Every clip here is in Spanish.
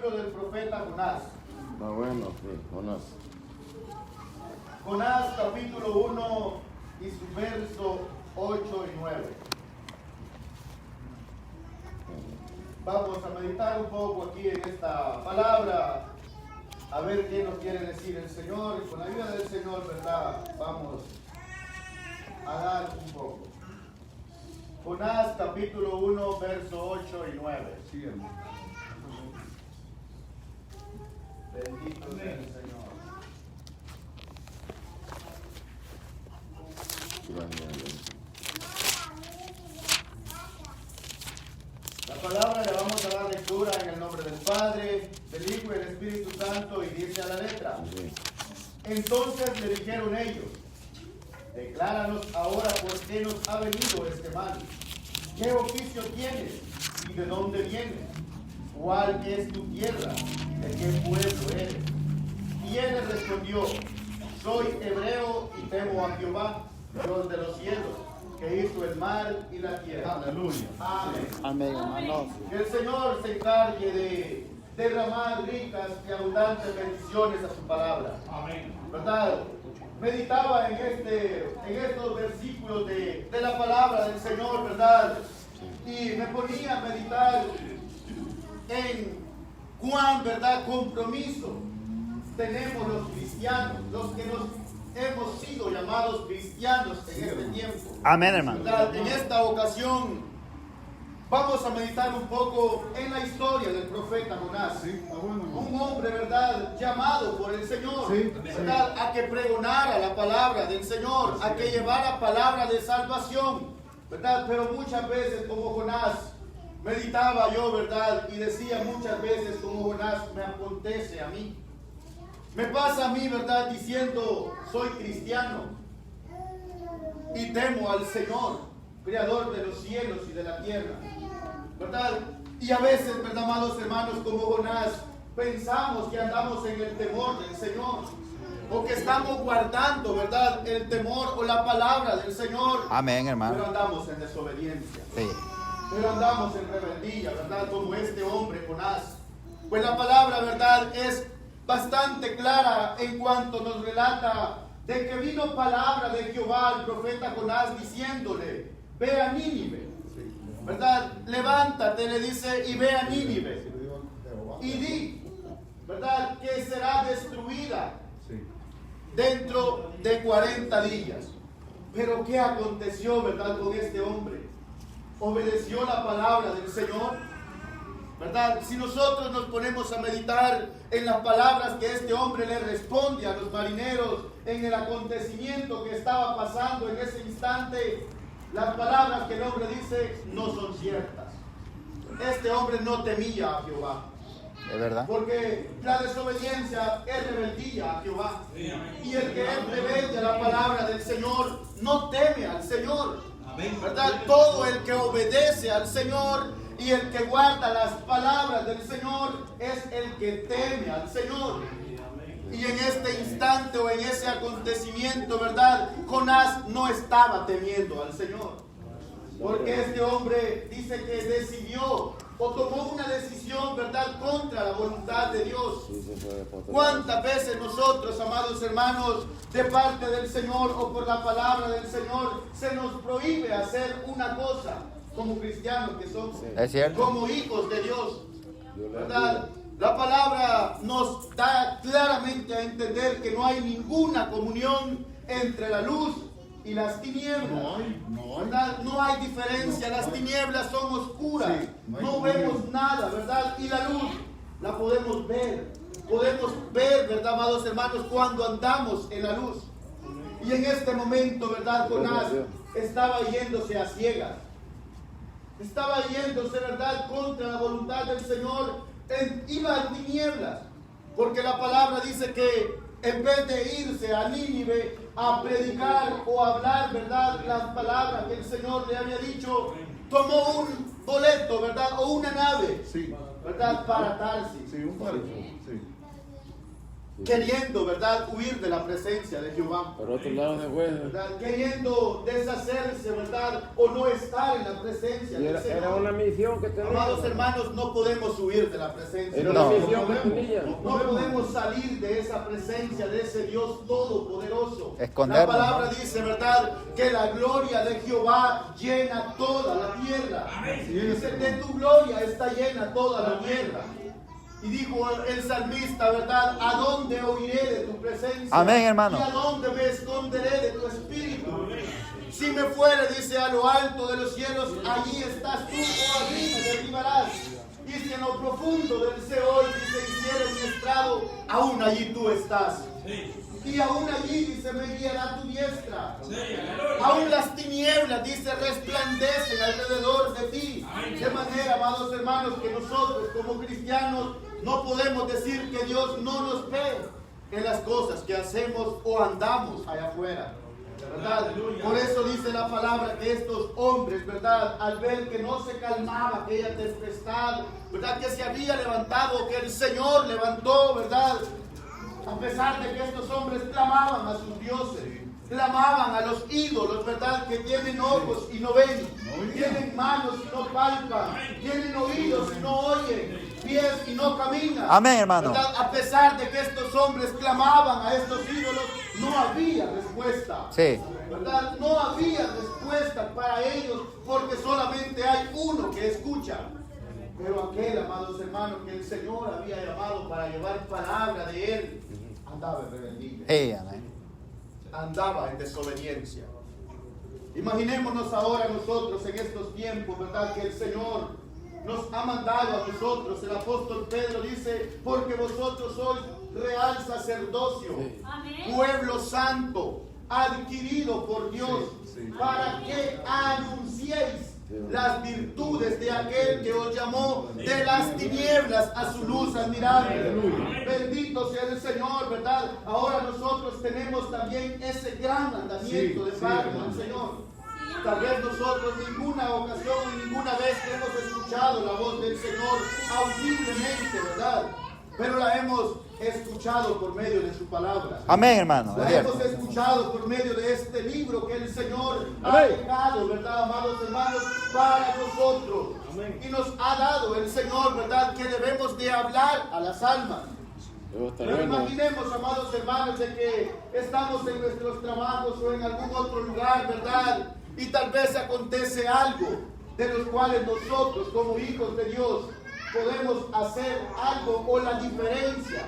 libro del profeta Jonás. Está bueno, sí, Jonás. Jonás capítulo 1 y su verso 8 y 9. Vamos a meditar un poco aquí en esta palabra, a ver qué nos quiere decir el Señor, y con la ayuda del Señor, ¿verdad? Vamos a dar un poco. Jonás capítulo 1, verso 8 y 9. Sí, hermano. Bendito sea el Señor. La palabra le vamos a dar lectura en el nombre del Padre, del Hijo y del Espíritu Santo, y dice a la letra. Sí. Entonces le dijeron ellos: decláranos ahora por qué nos ha venido este mal. ¿Qué oficio tienes y de dónde vienes? ¿Cuál es tu tierra? ¿De qué pueblo eres? Y él les respondió: soy hebreo y temo a Jehová, Dios de los cielos, que hizo el mar y la tierra. Aleluya. Amén. Amén, hermanos. Que el Señor se encargue de derramar ricas y abundantes bendiciones a su palabra. Amén. ¿Verdad? Meditaba en estos versículos de la palabra del Señor, ¿verdad? Y me ponía a meditar en cuán, ¿verdad?, compromiso tenemos los cristianos, los que nos hemos sido llamados cristianos en este tiempo. Amén, hermano. ¿Verdad? En esta ocasión vamos a meditar un poco en la historia del profeta Jonás. Sí, está bueno, hermano. Un hombre, ¿verdad?, llamado por el Señor, Sí, ¿verdad?, a que pregonara la palabra del Señor, a que llevara palabra de salvación, ¿verdad? Pero muchas veces, como Jonás, meditaba yo, ¿verdad?, y decía muchas veces, como Jonás, me acontece a mí. Me pasa a mí, ¿verdad?, diciendo, soy cristiano y temo al Señor, creador de los cielos y de la tierra, ¿verdad? Y a veces, ¿verdad, amados hermanos, como Jonás, pensamos que andamos en el temor del Señor, o que estamos guardando, ¿verdad?, el temor o la palabra del Señor. Amén, Pero hermano. andamos en desobediencia. Sí. Pero andamos en rebeldía, ¿verdad? Como este hombre, Jonás. Pues la palabra, ¿verdad?, es bastante clara en cuanto nos relata de que vino palabra de Jehová al profeta Jonás diciéndole: ve a Nínive, ¿verdad? Levántate, le dice, y ve a Nínive. Y di, ¿verdad?, que será destruida Sí. dentro de 40 días. Pero ¿qué aconteció, verdad, con este hombre? Obedeció la palabra del Señor, ¿verdad? Si nosotros nos ponemos a meditar en las palabras que este hombre le responde a los marineros en el acontecimiento que estaba pasando en ese instante, las palabras que el hombre dice no son ciertas. Este hombre no temía a Jehová, ¿Es verdad? porque la desobediencia es rebeldía a Jehová. Y el que es rebelde a la palabra del Señor no teme al Señor, ¿verdad? Todo el que obedece al Señor y el que guarda las palabras del Señor es el que teme al Señor. Y en este instante o en ese acontecimiento, ¿verdad?, Jonás no estaba temiendo al Señor, porque este hombre dice que decidió o tomó una decisión, ¿verdad?, contra la voluntad de Dios. ¿Cuántas veces nosotros, amados hermanos, de parte del Señor o por la palabra del Señor, se nos prohíbe hacer una cosa como cristianos que somos, Es cierto. como hijos de Dios, ¿verdad? La palabra nos da claramente a entender que no hay ninguna comunión entre la luz y las tinieblas. No hay. ¿Verdad? No hay diferencia, las tinieblas son oscuras, Sí, no hay no comunión. vemos nada, ¿verdad? Y la luz la podemos ver, ¿verdad, amados hermanos, cuando andamos en la luz? Y en este momento, ¿verdad, Jonás estaba yéndose a ciegas, estaba yéndose, ¿verdad?, contra la voluntad del Señor, iba en tinieblas, porque la palabra dice que en vez de irse a Nínive a predicar o hablar, ¿verdad?, las palabras que el Señor le había dicho, tomó un boleto, ¿verdad?, o una nave, Sí. ¿verdad?, para Tarsis. Sí, un barco. Sí. queriendo, ¿verdad?, huir de la presencia de Jehová. Por otro lado se fue. ¿Verdad? Queriendo deshacerse, ¿verdad?, o no estar en la presencia del Señor. Era una misión que tenía. Amados hermanos, no podemos huir de la presencia. Era una misión que tenía. No podemos salir de esa presencia, de ese Dios todopoderoso. Escondernos, La palabra ¿no? dice, ¿verdad?, que la gloria de Jehová llena toda la tierra. Dice, de tu gloria está llena toda la tierra. Y dijo el salmista, ¿verdad?, ¿a dónde oiré de tu presencia? Amén, hermano. ¿Y a dónde me esconderé de tu espíritu? Si me fuere, dice, a lo alto de los cielos, allí estás tú, o allí me derribarás. Y si en lo profundo del Seol, dice, hiciere mi estrado, aún allí tú estás. Y aún allí, dice, me guiará tu diestra. Aún las tinieblas, dice, resplandecen alrededor de ti. De manera, amados hermanos, que nosotros como cristianos no podemos decir que Dios no nos ve en las cosas que hacemos o andamos allá afuera, ¿verdad? Por eso dice la palabra que estos hombres, ¿verdad?, al ver que no se calmaba aquella tempestad, ¿verdad?, que se había levantado, que el Señor levantó, ¿verdad?, a pesar de que estos hombres clamaban a sus dioses, clamaban a los ídolos, ¿verdad?, que tienen ojos y no ven, tienen manos y no palpan, tienen oídos y no oyen, pies y no caminan. Amén, hermano. ¿Verdad? A pesar de que estos hombres clamaban a estos ídolos, no había respuesta. Sí. ¿Verdad? No había respuesta para ellos, porque solamente hay uno que escucha. Pero aquel, amados hermanos, que el Señor había llamado para llevar palabra de Él, andaba en rebeldía. Amén. Andaba en desobediencia. Imaginémonos ahora nosotros en estos tiempos, ¿verdad?, que el Señor nos ha mandado a nosotros. El apóstol Pedro dice, porque vosotros sois real sacerdocio, pueblo santo, adquirido por Dios, para que anunciéis las virtudes de aquel que os llamó de las tinieblas a su luz admirable. Bendito sea el Señor, ¿verdad? Ahora nosotros tenemos también ese gran mandamiento de parte del Señor. Tal vez nosotros ninguna ocasión y ninguna vez hemos escuchado la voz del Señor audiblemente, ¿verdad? Pero la hemos escuchado por medio de su palabra. Amén, hermano. La hemos escuchado por medio de este libro que el Señor ha dejado, ¿verdad, amados hermanos, para nosotros. Y nos ha dado el Señor, ¿verdad?, que debemos de hablar a las almas. Pero imaginemos, amados hermanos, de que estamos en nuestros trabajos o en algún otro lugar, ¿verdad?, y tal vez acontece algo de los cuales nosotros como hijos de Dios podemos hacer algo o la diferencia.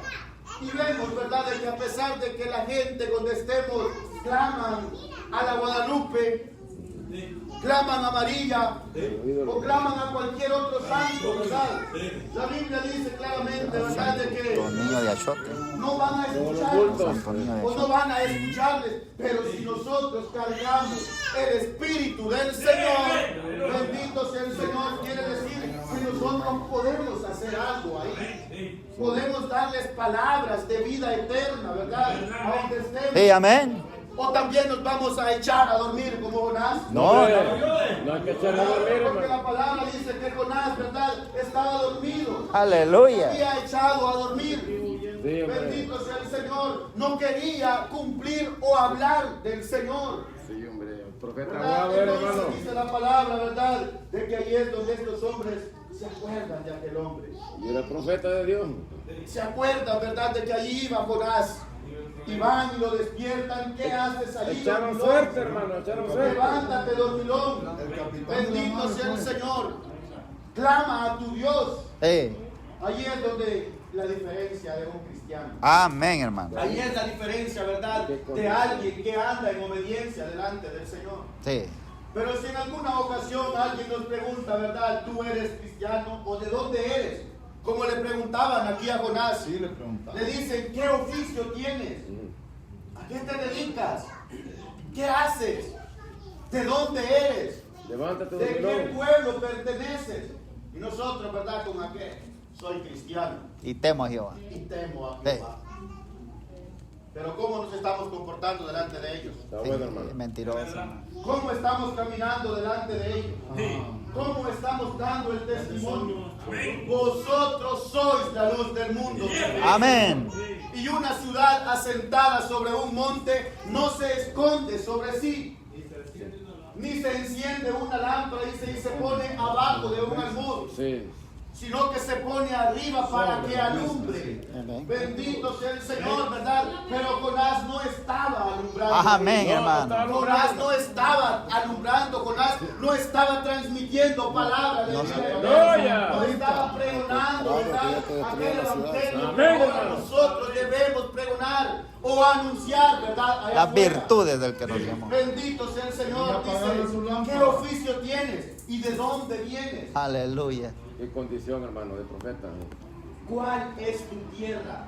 Y vemos, ¿verdad?, de que a pesar de que la gente donde estemos claman a la Guadalupe, claman a María, o claman a cualquier otro santo, ¿verdad? La Biblia dice claramente, ¿verdad?, de que Los niños de Achote. no van a escucharnos Santo Niño de o no Achote. van a escucharles, pero si nosotros cargamos el Espíritu del Señor, bendito sea el Señor, quiere decir que nosotros podemos hacer algo ahí. Podemos darles palabras de vida eterna, ¿verdad?, a donde estemos. Sí, amén. O también nos vamos a echar a dormir como Jonás. No hay que echar a dormir, Porque hermano. la palabra dice que Jonás, ¿verdad?, estaba dormido. Aleluya. Había echado a dormir. Sí, hombre. Bendito sea el Señor. No quería cumplir o hablar del Señor. Sí, hombre. El profeta ¿Verdad? va a ver, Entonces hermano. dice la palabra, ¿verdad?, de que ahí es donde estos hombres se acuerdan de aquel hombre. Y era profeta de Dios. Se acuerdan, ¿verdad?, de que allí iba Jonás. Y van y lo despiertan. ¿Qué haces allí, Echaron dormilón? suerte, hermano. Echaron suerte. Levántate, dormilón. Bendito sea el Señor. Clama a tu Dios. Allí es donde la diferencia de un cristiano. Amén, hermano. Ahí es la diferencia, ¿verdad?, de alguien que anda en obediencia delante del Señor. Sí. Pero si en alguna ocasión alguien nos pregunta, ¿verdad?, ¿tú eres cristiano o de dónde eres? Como le preguntaban aquí a Jonás. Sí, le preguntaban. Le dicen, ¿qué oficio tienes? ¿A qué te dedicas? ¿Qué haces? ¿De dónde eres? Levántate, ¿De qué dormilón. pueblo perteneces? Y nosotros, ¿verdad?, con aquel, soy cristiano Y temo a Jehová. y temo a Jehová. Pero ¿cómo nos estamos comportando delante de ellos? Está bueno, hermano. Mentiroso. ¿Cómo estamos caminando delante de ellos? ¿Cómo estamos dando el testimonio? Vosotros sois la luz del mundo. Amén. Y una ciudad asentada sobre un monte no se esconde sobre sí, ni se enciende una lámpara y se pone abajo de un almud, Sí. sino que se pone arriba para que alumbre. Bendito sea el Señor, ¿verdad? Pero Jonás no estaba alumbrando. Amén, hermano. Jonás no estaba alumbrando, Jonás no estaba transmitiendo palabra de vida, no estaba pregonando, ¿verdad? Aquel evangelio que ahora nosotros debemos pregonar o anunciar, ¿verdad? Allá Las afuera. virtudes del que nos llamó. Bendito sea el Señor. Dice, ¿qué oficio tienes y de dónde vienes? Aleluya. ¿Qué condición, hermano, de profeta? ¿Cuál es tu tierra?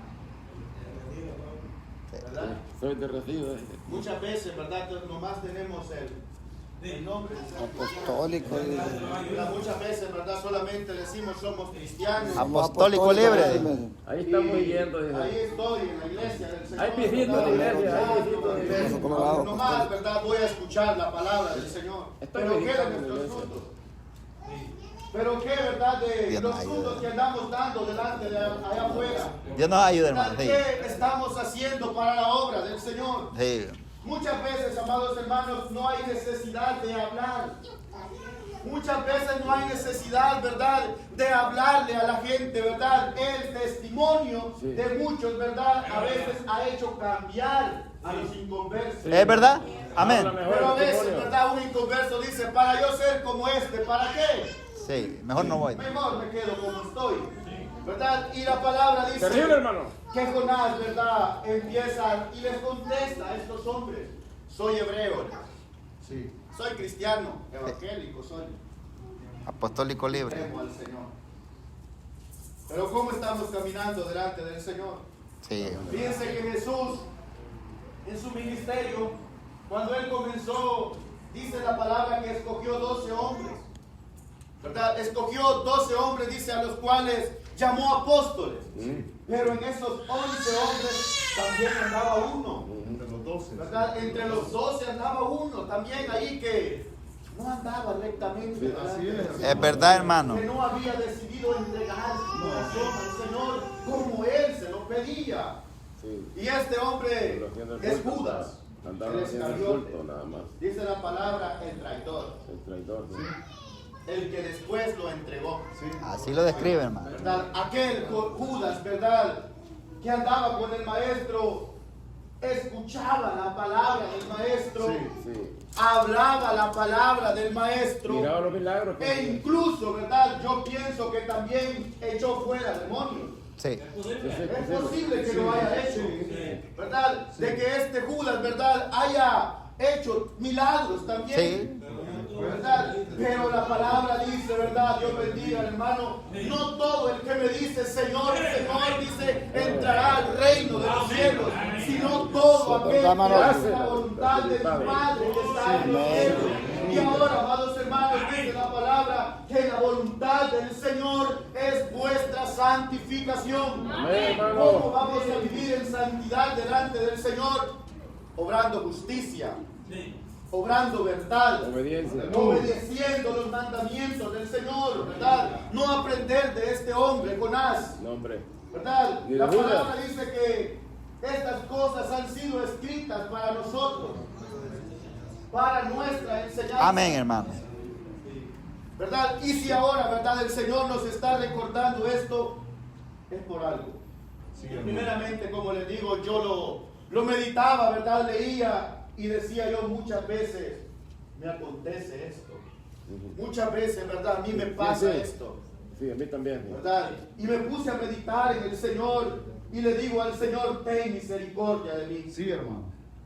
¿Verdad? Soy de recibo. Muchas veces, ¿verdad? Nomás tenemos el nombre. Apostólico. Muchas veces, ¿verdad? Solamente decimos somos cristianos. Apostólico libre. Ahí estamos Y yendo. dice. ahí estoy en la iglesia del Señor. Hay viejitos de iglesia, hay viejitos de iglesia. Nomás, ¿verdad? Voy a escuchar la palabra del Señor. Estoy Pero ¿qué de meditando en la nuestros iglesia. frutos? Pero qué, ¿verdad? De Dios los nos frutos ayude. que andamos dando delante de allá afuera. Dios nos ayude, hermano. Sí. ¿Qué estamos haciendo para la obra del Señor? Sí. Muchas veces, amados hermanos, no hay necesidad de hablar. Muchas veces no hay necesidad, ¿verdad?, de hablarle a la gente, ¿verdad? El testimonio Sí. de muchos, ¿verdad?, a veces ha hecho cambiar a los inconversos. ¿Es verdad? Habla Amén. mejor Pero a el veces, testimonio. ¿verdad?, un inconverso dice, para yo ser como este, ¿para qué? Sí, mejor no voy. Mejor me quedo como estoy, ¿verdad? Y la palabra dice Terrible, hermano. que Jonás, ¿verdad?, empieza y les contesta a estos hombres, soy hebreo, sí. Soy cristiano, evangélico, soy, Apostólico libre. temo al Señor. Pero ¿cómo estamos caminando delante del Señor? Sí. Fíjense que Jesús, en su ministerio, cuando Él comenzó, dice la palabra que escogió 12 hombres, ¿verdad? Escogió 12 hombres, dice, a los cuales llamó apóstoles. Pero en esos 11 hombres también andaba uno. ¿Verdad? Entre los 12 andaba uno también ahí que no andaba rectamente. ¿Verdad? Es verdad, hermano. Que no había decidido entregar su corazón al Señor como Él se lo pedía. Sí. Y este hombre Pero haciendo el es culto, Judas, andaba el haciendo el Iscariote. culto, nada más. Dice la palabra el traidor, El traidor. ¿no? el que después lo entregó. Así lo describe, hermano. ¿Verdad? Aquel Judas, ¿verdad?, que andaba con el maestro, escuchaba la palabra del maestro, Sí. hablaba la palabra del maestro, Miraba los milagros. que e hacía. incluso, ¿verdad?, yo pienso que también echó fuera demonios. Sí. Es posible que lo haya hecho, ¿verdad? De que este Judas, ¿verdad?, haya hecho milagros también. Sí. ¿Verdad? Pero la palabra dice, ¿verdad? Dios bendiga, hermano. No todo el que me dice Señor, Señor, dice, entrará al reino de los cielos, sino todo aquel que hace la voluntad de mi Padre que está en los cielos. Y ahora, amados hermanos, dice la palabra que la voluntad del Señor es vuestra santificación. Amén, hermano. ¿Cómo vamos a vivir en santidad delante del Señor? Obrando justicia, obrando verdad, Obediencia. obedeciendo los mandamientos del Señor, ¿verdad? No aprender de este hombre, Jonás, No, hombre. ¿verdad? Y de La Judas. palabra dice que estas cosas han sido escritas para nosotros, para nuestra enseñanza. Amén, hermano. ¿Verdad? Y si ahora, ¿verdad?, el Señor nos está recordando esto, es por algo. Primeramente, como les digo, yo lo meditaba, ¿verdad? Leía y decía yo muchas veces, me acontece esto. Muchas veces, ¿verdad? A mí me pasa Sí. esto, Sí, a mí también. ¿verdad? Y me puse a meditar en el Señor y le digo al Señor, ten misericordia de mí. Sí, hermano.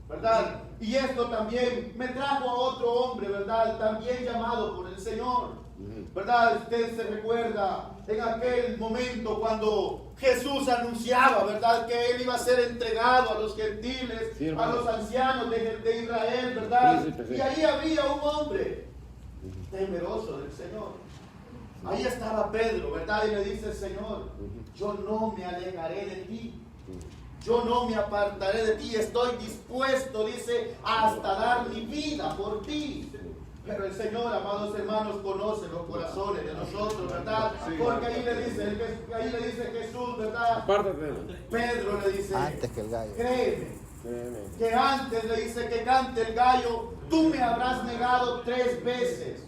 ¿Verdad? Y esto también me trajo a otro hombre, ¿verdad? También llamado por el Señor. ¿Verdad? Usted se recuerda en aquel momento cuando Jesús anunciaba, ¿verdad?, que Él iba a ser entregado a los gentiles, Sí, a hermano. los ancianos de Israel, ¿verdad? Príncipe, sí. Y ahí había un hombre temeroso del Señor. Ahí estaba Pedro, ¿verdad? Y le dice, Señor, yo no me alejaré de ti. Yo no me apartaré de ti, estoy dispuesto, dice, hasta dar mi vida por ti. Pero el Señor, amados hermanos, conoce los corazones de nosotros, ¿verdad? Porque ahí le dice Jesús, ¿verdad? Apártate. Pedro le dice, Antes que el gallo. créeme, Créeme. que antes le dice que cante el gallo, tú me habrás negado 3 veces.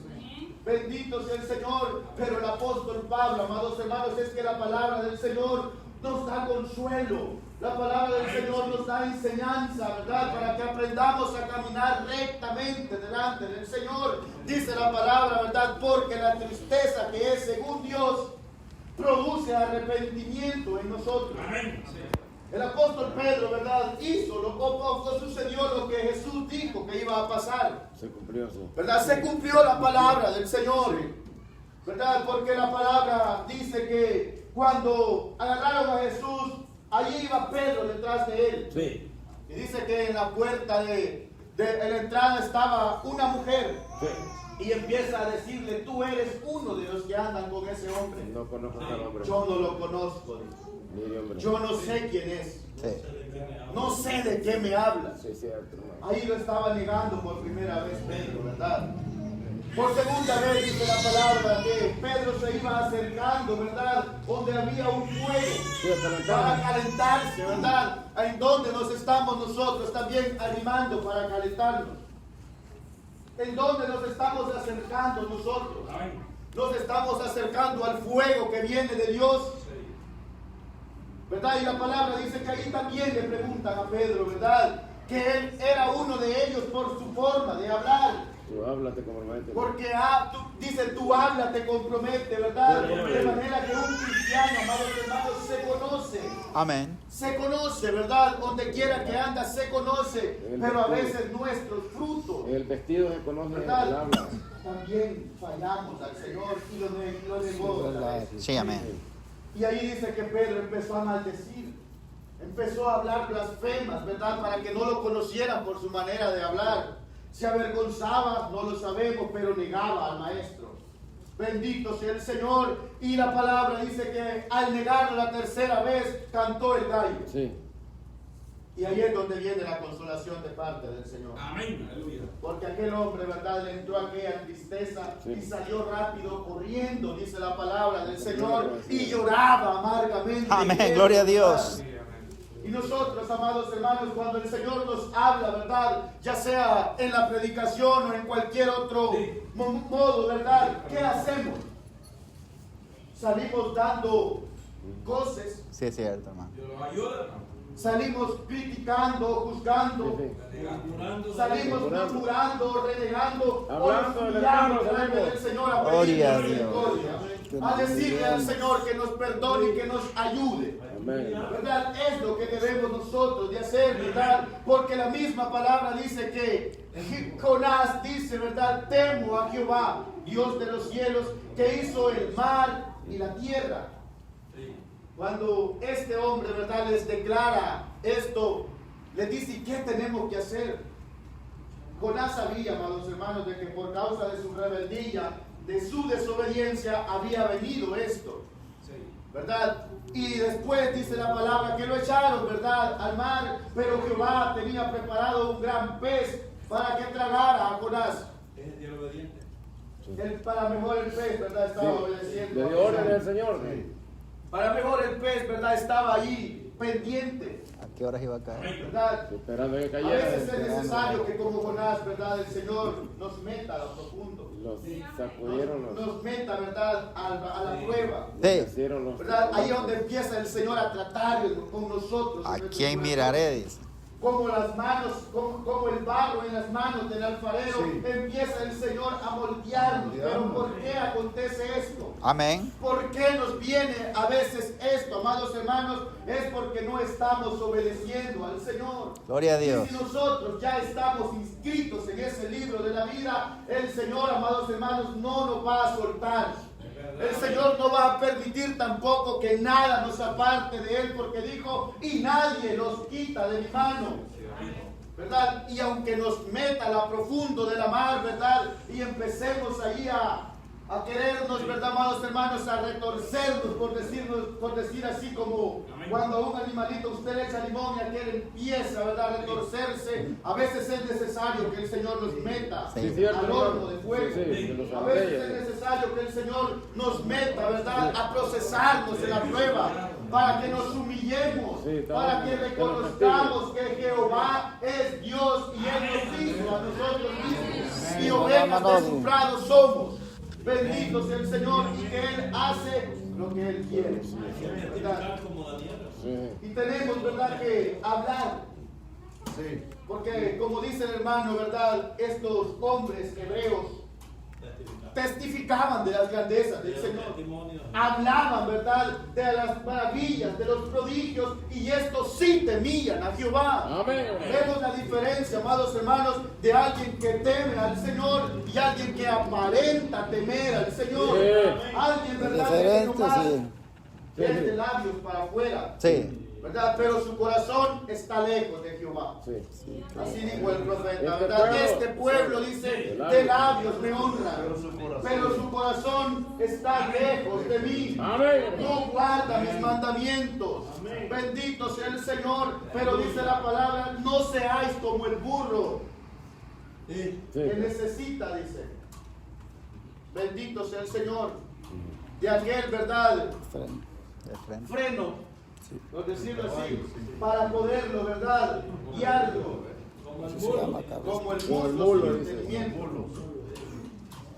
Bendito sea el Señor. Pero el apóstol Pablo, amados hermanos, es que la palabra del Señor nos da consuelo. La palabra del Señor nos da enseñanza, ¿verdad? Para que aprendamos a caminar rectamente delante del Señor. Dice la palabra, ¿verdad? Porque la tristeza que es según Dios produce arrepentimiento en nosotros. El apóstol Pedro, ¿verdad? Sucedió lo que Jesús dijo que iba a pasar. Se cumplió, sí. ¿Verdad? Se cumplió la palabra del Señor. ¿Verdad? Porque la palabra dice que cuando agarraron a Jesús, allí iba Pedro detrás de él. Sí. Y dice que en la puerta de la entrada estaba una mujer. Sí. Y empieza a decirle, tú eres uno de los que andan con ese hombre. No conozco a tal hombre. Yo no lo conozco. Ni de hombre. Yo no sé quién es. Sí. No sé de qué me hablas. Sí, cierto, hermano. Ahí lo estaba negando por primera vez Pedro, ¿verdad? Por segunda vez dice la palabra que Pedro se iba acercando, ¿verdad? Donde había un fuego Sí, para calentarse, ¿verdad? En donde nos estamos nosotros también animando para calentarnos. En donde nos estamos acercando nosotros. Nos estamos acercando al fuego que viene de Dios. ¿Verdad? Y la palabra dice que ahí también le preguntan a Pedro, ¿verdad? Que él era uno de ellos por su forma de hablar. Tú hablas, te comprometes. Porque dice, tú habla, te compromete, ¿verdad? De manera que un cristiano, amados hermanos, se conoce. Amén. Se conoce, ¿verdad? Donde quiera que anda, se conoce. Pero a veces nuestros frutos, El vestido se conoce, el ¿verdad? habla. También fallamos al Señor y lo negó. ¿verdad? Sí, amén. Y ahí dice que Pedro empezó a maldecir. Empezó a hablar blasfemas, ¿verdad? Para que no lo conocieran por su manera de hablar. Se avergonzaba, no lo sabemos, pero negaba al maestro. Bendito sea el Señor. Y la palabra dice que al negarlo la tercera vez, cantó el gallo. Sí. Y ahí es donde viene la consolación de parte del Señor. Amén. Aleluya. Porque aquel hombre, ¿verdad? Le entró aquella tristeza y salió rápido corriendo, dice la palabra del Señor, y lloraba amargamente. Amén, gloria a Dios. Y nosotros, amados hermanos, cuando el Señor nos habla, ¿verdad? Ya sea en la predicación o en cualquier otro modo, ¿verdad? ¿Qué hacemos? Salimos dando voces, Sí, es cierto, hermano. Dios los ayuda, hermano. salimos criticando, juzgando, salimos murmurando, renegando, Hablando del humillando hermano, delante del Señor a Gloria a pedir Dios. misericordia, a decirle al Señor que nos perdone y que nos ayude. Amén. ¿Verdad? Es lo que debemos nosotros de hacer, ¿verdad? Porque la misma palabra dice que Jonás dice, ¿verdad? Temo a Jehová, Dios de los cielos, que hizo el mar y la tierra. Cuando este hombre, ¿verdad?, les declara esto, les dice, ¿qué tenemos que hacer? Jonás sabía, amados hermanos, de que por causa de su rebeldía, de su desobediencia, había venido esto, ¿verdad? Y después dice la palabra que lo echaron, ¿verdad?, al mar, pero Jehová tenía preparado un gran pez para que tragara a Jonás. Es Dios obediente. Para mejor el pez, ¿verdad?, estaba obedeciendo. Le dio orden al Señor. Para mejor el pez, ¿verdad?, estaba allí pendiente, ¿A qué horas iba a caer? ¿verdad? Esperando que A cayera. veces es necesario que como Jonás, ¿verdad?, el Señor nos meta a lo profundo, Los sacudieron, nos meta, ¿verdad?, a la prueba, Sí. hicieron los. ¿verdad? Ahí es donde empieza el Señor a tratar con nosotros. ¿A en nuestro quién corazón. miraré? Dice. Como las manos, como el barro en las manos del alfarero, empieza el Señor a moldearnos. Pero ¿por qué acontece esto? Amén. ¿Por qué nos viene a veces esto, amados hermanos? Es porque no estamos obedeciendo al Señor. Gloria a Dios. Y si nosotros ya estamos inscritos en ese libro de la vida, el Señor, amados hermanos, no nos va a soltar. El Señor no va a permitir tampoco que nada nos aparte de Él, porque dijo, y nadie los quita de mi mano, ¿verdad? Y aunque nos meta a la profundo de la mar, ¿verdad? Y empecemos ahí a a querernos, ¿verdad, amados hermanos? A retorcernos, por decir así, como cuando a un animalito usted le echa limón y aquel empieza, ¿verdad?, a retorcerse. A veces es necesario que el Señor nos meta al horno de fuego. A veces es necesario que el Señor nos meta, ¿verdad?, a procesarnos en la prueba, para que nos humillemos, para que reconozcamos que Jehová es Dios y Él nos hizo a nosotros mismos, y ovejas de su prado somos. Bendito sea el Señor, y que Él hace lo que Él quiere, ¿verdad? Y tenemos, ¿verdad?, que hablar, porque como dice el hermano, ¿verdad?, estos hombres hebreos testificaban de las grandezas del Señor, hablaban, ¿verdad?, de las maravillas, de los prodigios, y estos sí temían a Jehová. Amén. Vemos la diferencia, amados hermanos, de alguien que teme al Señor y alguien que aparenta temer al Señor. Alguien, ¿verdad?, que nomás es de labios para afuera, ¿verdad?, pero su corazón está lejos de Jehová. Así dijo el profeta, ¿verdad? Este pueblo, dice, de labios me honra, pero su corazón está lejos de mí. No guarda mis mandamientos. Bendito sea el Señor. Pero dice la palabra, no seáis como el burro que necesita, dice. Bendito sea el Señor. De aquel, ¿verdad?, freno, por decirlo así, para poderlo, ¿verdad?, guiarlo, como el mulo, el entendimiento,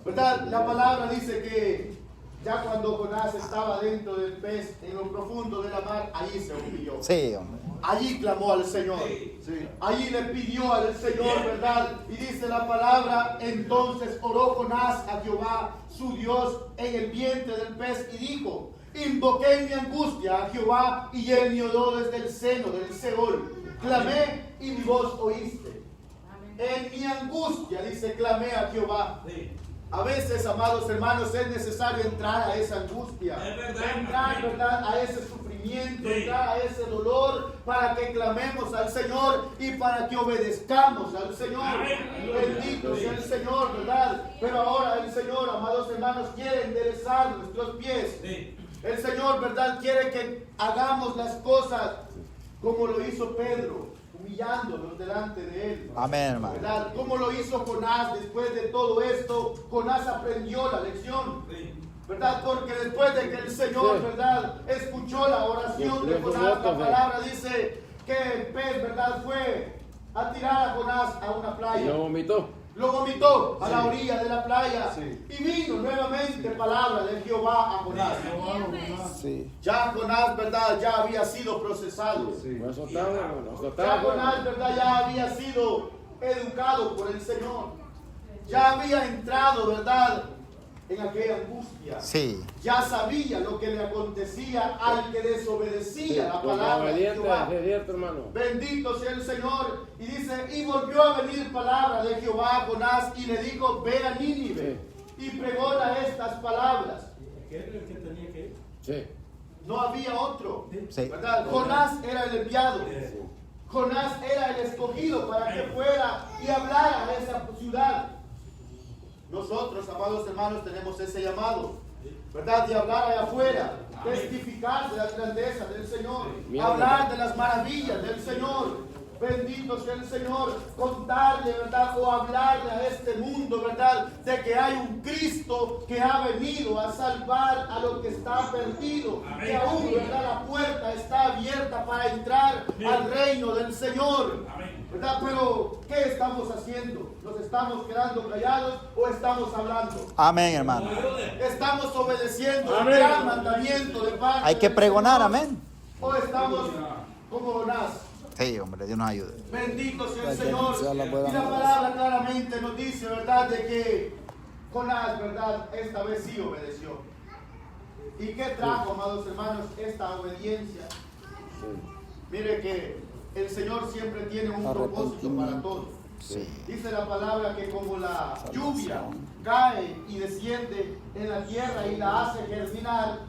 ¿verdad? La palabra dice que ya cuando Jonás estaba dentro del pez, en lo profundo de la mar, allí se humilló. Allí clamó al Señor. Allí le pidió al Señor, ¿verdad? Y dice la palabra, entonces oró Jonás a Jehová, su Dios, en el vientre del pez, y dijo: invoqué en mi angustia a Jehová, y Él me oyó desde el seno del Seol. Clamé y mi voz oíste. En mi angustia, dice, clamé a Jehová. A veces, amados hermanos, es necesario entrar a esa angustia, entrar, ¿verdad?, a ese sufrimiento, entrar a ese dolor, para que clamemos al Señor y para que obedezcamos al Señor. Bendito sea el Señor, ¿verdad? Pero ahora el Señor, amados hermanos, quiere enderezar nuestros pies. El Señor, ¿verdad?, quiere que hagamos las cosas como lo hizo Pedro, humillándonos delante de Él. Amén, hermano. ¿Verdad? Como lo hizo Jonás. Después de todo esto, Jonás aprendió la lección, ¿verdad? Porque después de que el Señor, ¿verdad?, escuchó la oración de Jonás, la palabra dice que el pez, ¿verdad?, fue a tirar a Jonás a una playa. Y lo vomitó A la orilla de la playa. Y vino nuevamente palabra de Jehová a Jonás. Ya Jonás, ¿verdad?, ya había sido procesado. Ya Jonás, ¿verdad?, ya había sido educado por el Señor. Ya había entrado, ¿verdad?, en aquella angustia. Ya sabía lo que le acontecía al que desobedecía la palabra de Jehová. Bendito sea el Señor. Y dice, y volvió a venir palabra de Jehová a Jonás, y le dijo: ve a Nínive y pregona estas palabras. No había otro, ¿verdad? Jonás era el enviado. Jonás era el escogido para que fuera y hablara a esa ciudad. Nosotros, amados hermanos, tenemos ese llamado, ¿verdad?, de hablar allá afuera, testificar de las grandezas del Señor, hablar de las maravillas del Señor. Bendito sea el Señor, contarle, ¿verdad?, o hablarle a este mundo, ¿verdad?, de que hay un Cristo que ha venido a salvar a lo que está perdido, que aún, ¿verdad?, la puerta está abierta para entrar al reino del Señor, ¿verdad? Pero, ¿qué estamos haciendo? ¿Nos estamos quedando callados o estamos hablando? Amén, hermano. ¿Estamos obedeciendo el gran mandamiento de parte Hay que pregonar, amén. ¿O estamos como Jonás? Sí, hombre, Dios nos ayude. Bendito sea el Señor. Y la palabra claramente nos dice, ¿verdad?, de que Jonás, ¿verdad?, esta vez sí obedeció. ¿Y qué trajo, amados hermanos, esta obediencia? Mire que el Señor siempre tiene un propósito para todos. Dice la palabra que como la lluvia cae y desciende en la tierra y la hace germinar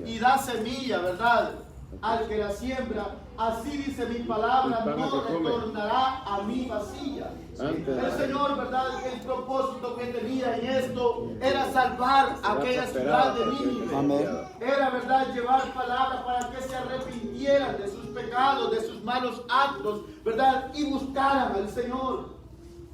y da semilla, ¿verdad?, al que la siembra, así dice mi palabra, no retornará a mí vacía. El Señor, ¿verdad? El propósito que tenía en esto era salvar aquella ciudad de Nínive. Amén. Era, ¿verdad?, llevar palabra para que se arrepintieran de sus pecados, de sus malos actos, ¿verdad? Y buscaran al Señor.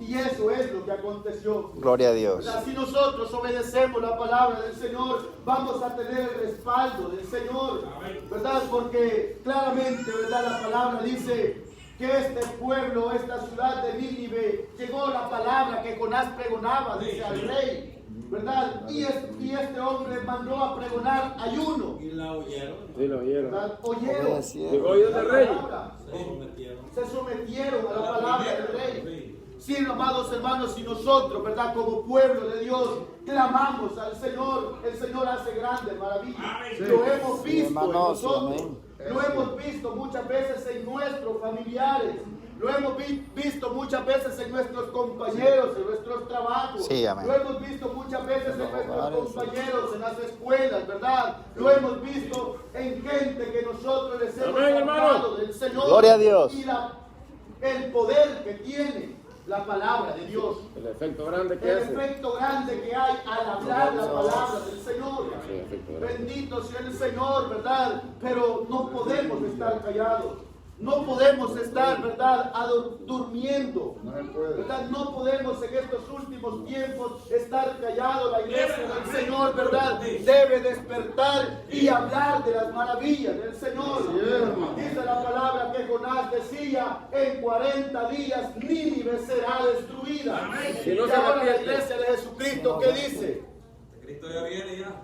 Y eso es lo que aconteció. Gloria a Dios. Si nosotros obedecemos la palabra del Señor, vamos a tener el respaldo del Señor, ¿verdad? Porque claramente, ¿verdad?, la palabra dice que este pueblo, esta ciudad de Nínive, llegó la palabra que Jonás pregonaba, dice al rey, ¿verdad? Y este hombre mandó a pregonar ayuno. Y la oyeron. Sí, lo oyeron. ¿Verdad? Oyeron. Llegó oídos del rey. Se sometieron a la palabra del rey. Sí, amados hermanos, si nosotros, ¿verdad?, como pueblo de Dios, clamamos al Señor, el Señor hace grandes maravillas. Lo hemos visto en nosotros. Lo hemos visto muchas veces en nuestros familiares. Lo hemos visto muchas veces en nuestros compañeros, en nuestros trabajos. Sí, amén. Lo hemos visto muchas veces en nuestros compañeros, en las escuelas, ¿verdad? Lo hemos visto en gente que nosotros les hemos hablado del Señor. Gloria a Dios. Y el poder que tiene la palabra de Dios. El efecto grande que El hace. efecto grande que hay al hablar la palabra del Señor. Sí, efecto grande. Bendito sea el Señor, ¿verdad? Pero no podemos estar callados. No podemos estar, ¿verdad?, durmiendo. ¿Verdad? No podemos en estos últimos tiempos estar callados. La iglesia del Señor, ¿verdad?, debe despertar y hablar de las maravillas del Señor. Dice la palabra que Jonás decía, en 40 días Nínive será destruida. Si no Y se ahora la arrepiente. iglesia de Jesucristo, ¿qué dice? Cristo ya viene ya.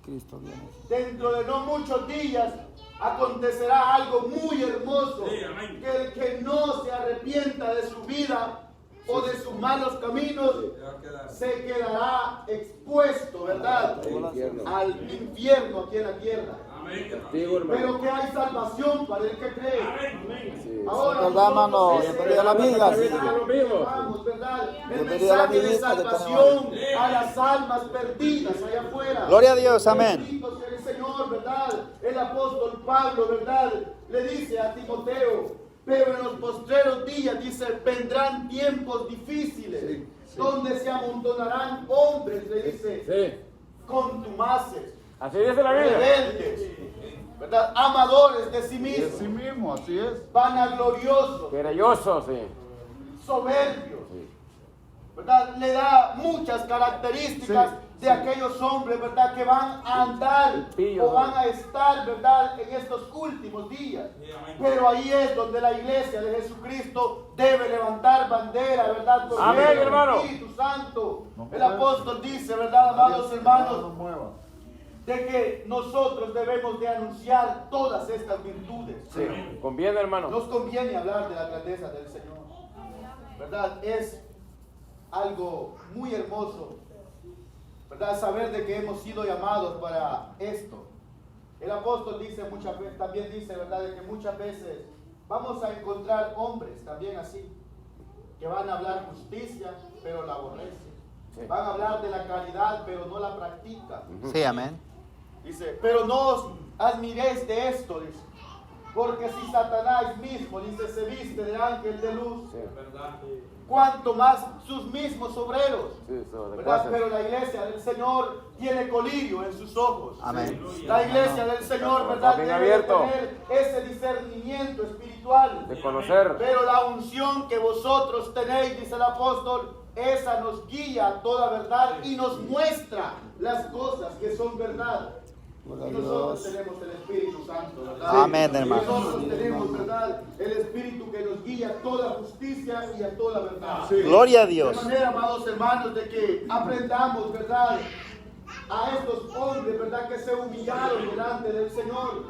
Cristo viene. Dentro de no muchos días acontecerá algo muy hermoso. Sí, amén. Que el que no se arrepienta de su vida o de sus malos caminos Se va a quedar. se quedará expuesto, ¿verdad?, infierno. al infierno aquí en la tierra. Amén. Castigo, hermano. Pero que hay salvación para el que cree. Sí. Ahora ¿Verdad, hermano? nosotros Bienvenido a la amiga. llevamos, ¿verdad?, el Bienvenido a la mensaje de amiguita que salvación a las almas perdidas allá afuera. Gloria a Dios, amén. Bendito sea el Señor, ¿verdad? El apóstol Pablo, ¿verdad?, le dice a Timoteo, pero en los postreros días, dice, vendrán tiempos difíciles, donde se amontonarán hombres, le dice, Sí. contumaces, Así dice la Biblia. rebeldes, ¿verdad?, amadores de sí mismos, Así mismo, así es. vanagloriosos, Querelloso, sí. soberbios, ¿verdad? Le da muchas características de aquellos hombres, ¿verdad?, que van a andar Pillo, o van a estar, ¿verdad?, en estos últimos días. Pero ahí es donde la iglesia de Jesucristo debe levantar bandera, ¿verdad?, por Amén, medio del hermano. Espíritu Santo. El apóstol dice, ¿verdad, amados hermanos?, de que nosotros debemos de anunciar todas estas virtudes. Sí. Conviene, hermano. Nos conviene hablar de la grandeza del Señor, ¿verdad? Es algo muy hermoso, ¿verdad?, saber de que hemos sido llamados para esto. El apóstol dice muchas veces, también dice, ¿verdad?, de que muchas veces vamos a encontrar hombres también así, que van a hablar justicia, pero la aborrecen. Sí. Van a hablar de la caridad, pero no la practican. Sí, amén. Dice, pero no os admiréis de esto, dice, porque si Satanás mismo, dice, se viste de ángel de luz, Sí. ¿Verdad? cuanto más sus mismos obreros, Sí, eso, de ¿verdad? cosas. Pero la iglesia del Señor tiene colirio en sus ojos. Amén. La iglesia del Señor, ¿verdad?, Bien debe de abierto. tener ese discernimiento espiritual. De conocer. Pero la unción que vosotros tenéis, dice el apóstol, esa nos guía a toda verdad y nos muestra las cosas que son verdad. Y nosotros tenemos el Espíritu Santo, ¿verdad? Amén, hermano. Y nosotros tenemos, ¿verdad?, el Espíritu que nos guía a toda justicia y a toda verdad. Gloria a Dios. De manera, amados hermanos, de que aprendamos, ¿verdad?, a estos hombres, ¿verdad?, que se humillaron delante del Señor.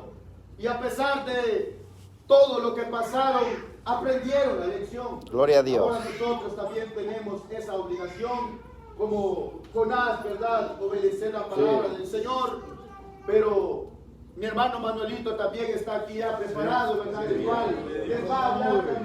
Y a pesar de todo lo que pasaron, aprendieron la lección. Gloria a Dios. Ahora nosotros también tenemos esa obligación, como Jonás, ¿verdad?, obedecer la palabra del Señor. Pero mi hermano Manuelito también está aquí ya preparado, ¿verdad?, el cual les va a hablar también.